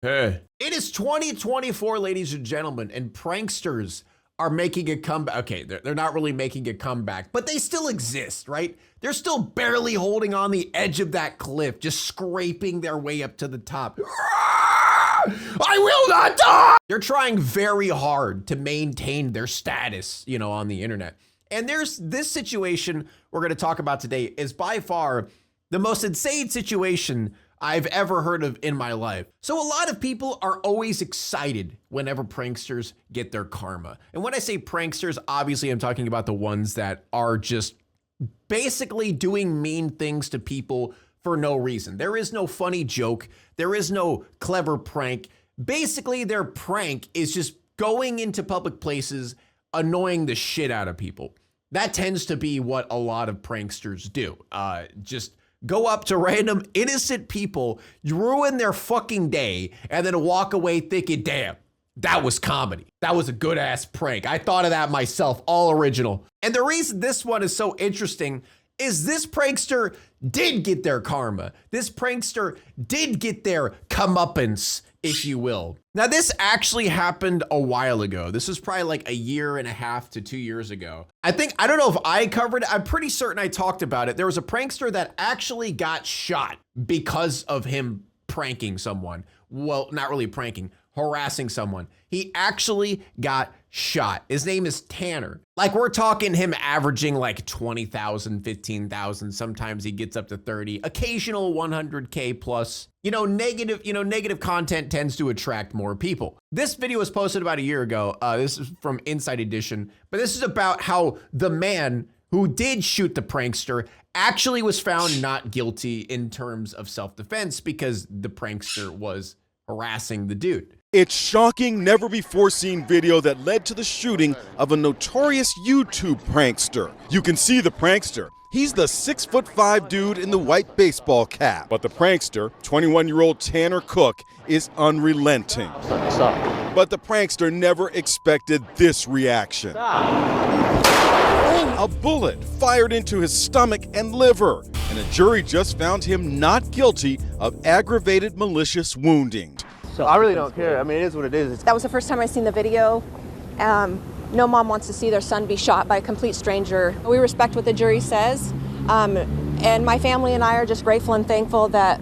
Hey. It is 2024, ladies and gentlemen, and pranksters are making a comeback. Okay, they're not really making a comeback, but they still exist, right? They're still barely holding on the edge of that cliff, just scraping their way up to the top. I will not die! They're trying very hard to maintain their status, on the internet. And there's this situation we're going to talk about today is by far the most insane situation I've ever heard of in my life. So a lot of people are always excited whenever pranksters get their karma. And when I say pranksters, obviously I'm talking about the ones that are just basically doing mean things to people for no reason. There is no funny joke. There is no clever prank. Basically, their prank is just going into public places, annoying the shit out of people. That tends to be what a lot of pranksters do. Just go up to random innocent people, ruin their fucking day, and then walk away thinking, damn, that was comedy. That was a good ass prank. I thought of that myself, all original. And the reason this one is so interesting is this prankster did get their karma. This prankster did get their comeuppance, if you will. Now, this actually happened a while ago. This was probably like 1.5 to 2 years ago. I don't know if I covered it. I'm pretty certain I talked about it. There was a prankster that actually got shot because of him pranking someone. Well, not really pranking, harassing someone. He actually got shot. His name is Tanner. Like, we're talking him averaging like 20,000, 15,000. Sometimes he gets up to 30, occasional 100K plus. Negative content tends to attract more people. This video was posted about a year ago. This is from Inside Edition, but this is about how the man who did shoot the prankster actually was found not guilty in terms of self-defense because the prankster was harassing the dude. It's shocking, never-before-seen video that led to the shooting of a notorious YouTube prankster. You can see the prankster. He's the 6'5" dude in the white baseball cap. But the prankster, 21-year-old Tanner Cook, is unrelenting. Stop. But the prankster never expected this reaction. A bullet fired into his stomach and liver, and a jury just found him not guilty of aggravated malicious wounding. So I really don't care. I mean, it is what it is. That was the first time I seen the video. No mom wants to see their son be shot by a complete stranger. We respect what the jury says, and my family and I are just grateful and thankful that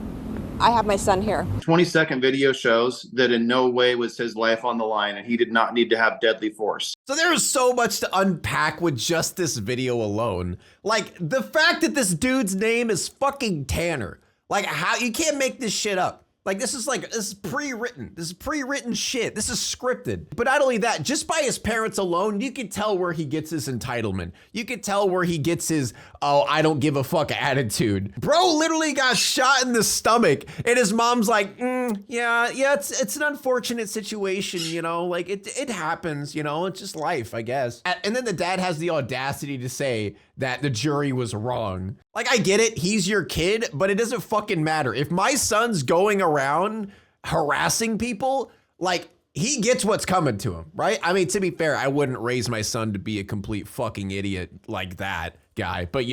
I have my son here. 20-second video shows that in no way was his life on the line, and he did not need to have deadly force. So there is so much to unpack with just this video alone. Like, the fact that this dude's name is fucking Tanner. Like, how you can't make this shit up. Like, this is pre-written. This is pre-written shit. This is scripted. But not only that, just by his parents alone, you can tell where he gets his entitlement. You can tell where he gets his, oh, I don't give a fuck attitude. Bro literally got shot in the stomach, and his mom's like, yeah, it's an unfortunate situation, like it happens, it's just life, I guess. And then the dad has the audacity to say that the jury was wrong. Like, I get it, he's your kid, but it doesn't fucking matter. If my son's going around harassing people, like, he gets what's coming to him, right? I mean, to be fair, I wouldn't raise my son to be a complete fucking idiot like that guy, but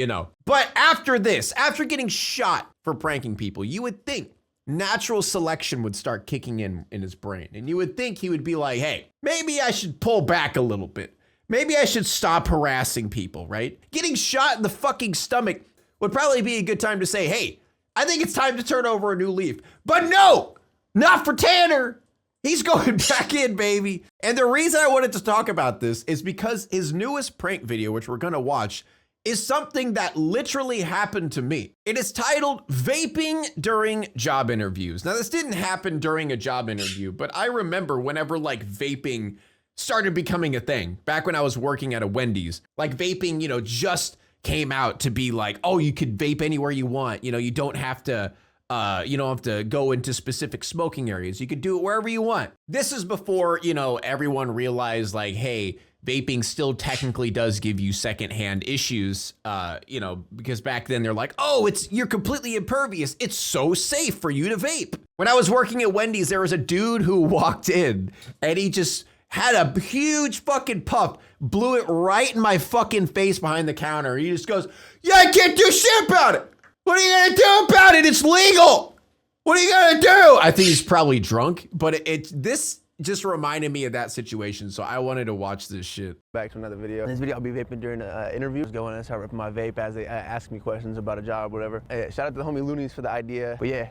But after this, after getting shot for pranking people, you would think natural selection would start kicking in his brain. And you would think he would be like, hey, maybe I should pull back a little bit. Maybe I should stop harassing people, right? Getting shot in the fucking stomach would probably be a good time to say, hey, I think it's time to turn over a new leaf. But no, not for Tanner. He's going back in, baby. And the reason I wanted to talk about this is because his newest prank video, which we're gonna watch, is something that literally happened to me. It is titled Vaping During Job Interviews. Now, this didn't happen during a job interview, but I remember whenever like vaping started becoming a thing, back when I was working at a Wendy's, like vaping, just came out to be like, oh, you could vape anywhere you want. You don't have to go into specific smoking areas. You could do it wherever you want. This is before, everyone realized like, hey, vaping still technically does give you secondhand issues, because back then they're like, oh, you're completely impervious. It's so safe for you to vape. When I was working at Wendy's, there was a dude who walked in and he just had a huge fucking puff, blew it right in my fucking face behind the counter. He just goes, yeah, I can't do shit about it. What are you gonna do about it? It's legal. What are you gonna do? I think he's probably drunk, but this just reminded me of that situation, so I wanted to watch this shit. Back to another video. In this video, I'll be vaping during an interview. Just go in and start ripping my vape as they ask me questions about a job, whatever. Hey, shout out to the homie Loonies for the idea. But yeah,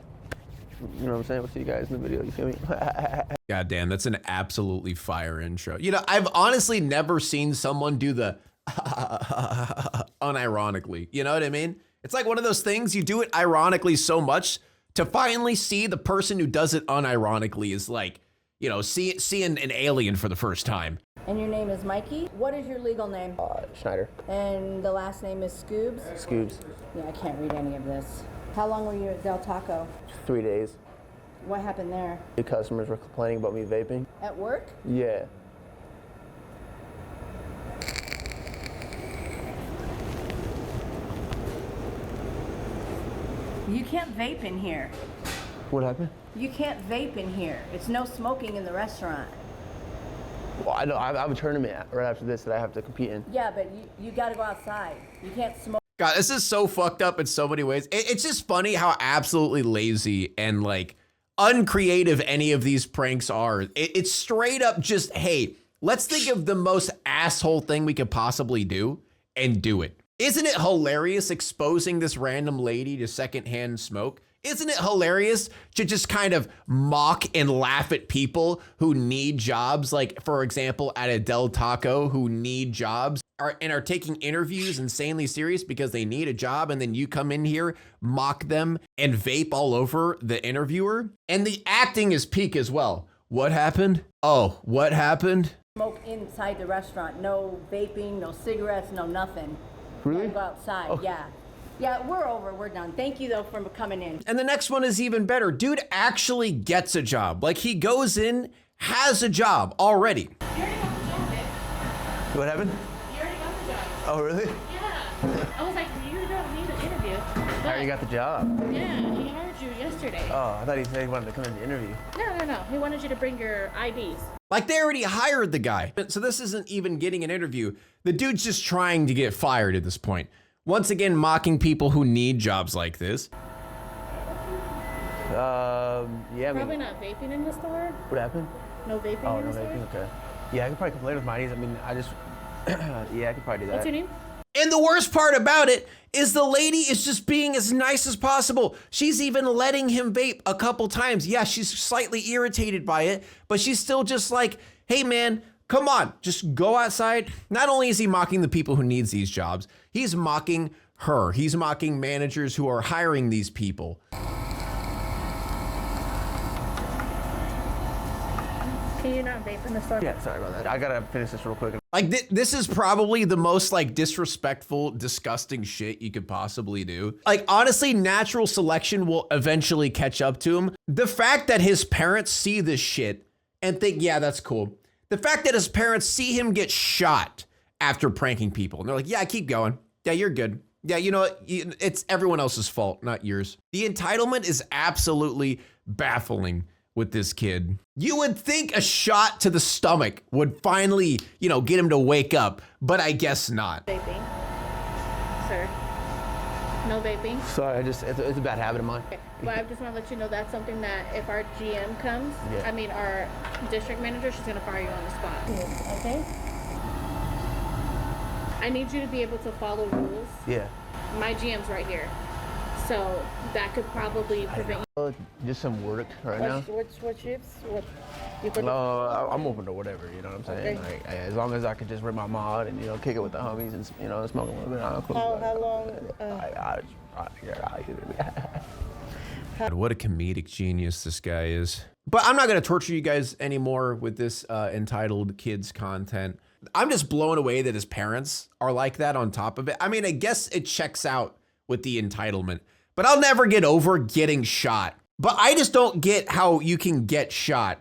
you know what I'm saying? We'll see you guys in the video. You feel me? God damn, that's an absolutely fire intro. You know, I've honestly never seen someone do the unironically. You know what I mean? It's like one of those things, you do it ironically so much to finally see the person who does it unironically is like, you know, seeing an alien for the first time. And your name is Mikey? What is your legal name? Schneider. And the last name is Scoobs? Scoobs. Yeah, I can't read any of this. How long were you at Del Taco? 3 days. What happened there? The customers were complaining about me vaping. At work? Yeah. You can't vape in here. What happened? You can't vape in here. It's no smoking in the restaurant. Well, I know I have a tournament right after this that I have to compete in. Yeah, but you gotta go outside. You can't smoke. God, this is so fucked up in so many ways. It's just funny how absolutely lazy and like uncreative any of these pranks are. It's straight up just, hey, let's think of the most asshole thing we could possibly do and do it. Isn't it hilarious exposing this random lady to secondhand smoke? Isn't it hilarious to just kind of mock and laugh at people who need jobs? Like, for example, at a Del Taco who need jobs and are taking interviews insanely serious because they need a job. And then you come in here, mock them and vape all over the interviewer. And the acting is peak as well. What happened? Oh, what happened? Smoke inside the restaurant. No vaping, no cigarettes, no nothing. Really? Go outside, yeah. Yeah, we're over, we're done. Thank you though for coming in. And the next one is even better. Dude actually gets a job. Like he goes in, has a job already. You already got the job, babe. What happened? You already got the job. Oh, really? Yeah. I was like, you don't need an interview. How you got the job? Yeah, he hired you yesterday. Oh, I thought he said he wanted to come in the interview. No. He wanted you to bring your IDs. Like they already hired the guy. So this isn't even getting an interview. The dude's just trying to get fired at this point. Once again, mocking people who need jobs like this. Yeah, I Probably mean, not vaping in the store. what happened? No vaping Oh, in no the store. vaping, okay. Yeah, I could probably complain with my IDs. I mean, I just, yeah, I could probably do that. What's your name? And the worst part about it is the lady is just being as nice as possible. She's even letting him vape a couple times. Yeah, she's slightly irritated by it, but she's still just like, hey man, come on, just go outside. Not only is he mocking the people who needs these jobs, he's mocking her. He's mocking managers who are hiring these people. Can you not vape in the store? Yeah, sorry about that. I gotta finish this real quick. Like this is probably the most like disrespectful, disgusting shit you could possibly do. Like honestly, natural selection will eventually catch up to him. The fact that his parents see this shit and think, yeah, that's cool. The fact that his parents see him get shot after pranking people. And they're like, yeah, keep going. Yeah, you're good. Yeah, you know what? It's everyone else's fault, not yours. The entitlement is absolutely baffling with this kid. You would think a shot to the stomach would finally, you know, get him to wake up, but I guess not. Vaping. Sir. No vaping. Sorry, it's a bad habit of mine. Okay. But I just want to let you know that's something that if our GM comes, Yeah. I mean our district manager, she's going to fire you on the spot. Okay? I need you to be able to follow rules. Yeah. My GM's right here. So that could probably prevent you. Just some work right now. What shifts? What you put No, I'm open to whatever, you know what I'm saying? Okay. Like, as long as I can just rip my mod and, you know, kick it with the homies and, you know, smoke a little bit. I'm cool. How long? God, what a comedic genius this guy is. But I'm not gonna torture you guys anymore with this entitled kids content. I'm just blown away that his parents are like that on top of it. I mean, I guess it checks out with the entitlement, but I'll never get over getting shot. But I just don't get how you can get shot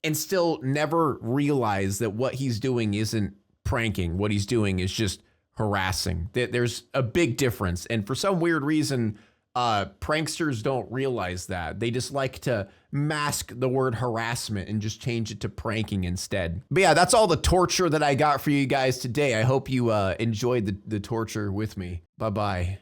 and still never realize that what he's doing isn't pranking. What he's doing is just harassing. There's a big difference. And for some weird reason, pranksters don't realize that. They just like to mask the word harassment and just change it to pranking instead. But yeah, that's all the torture that I got for you guys today. I hope you enjoyed the torture with me. Bye-bye.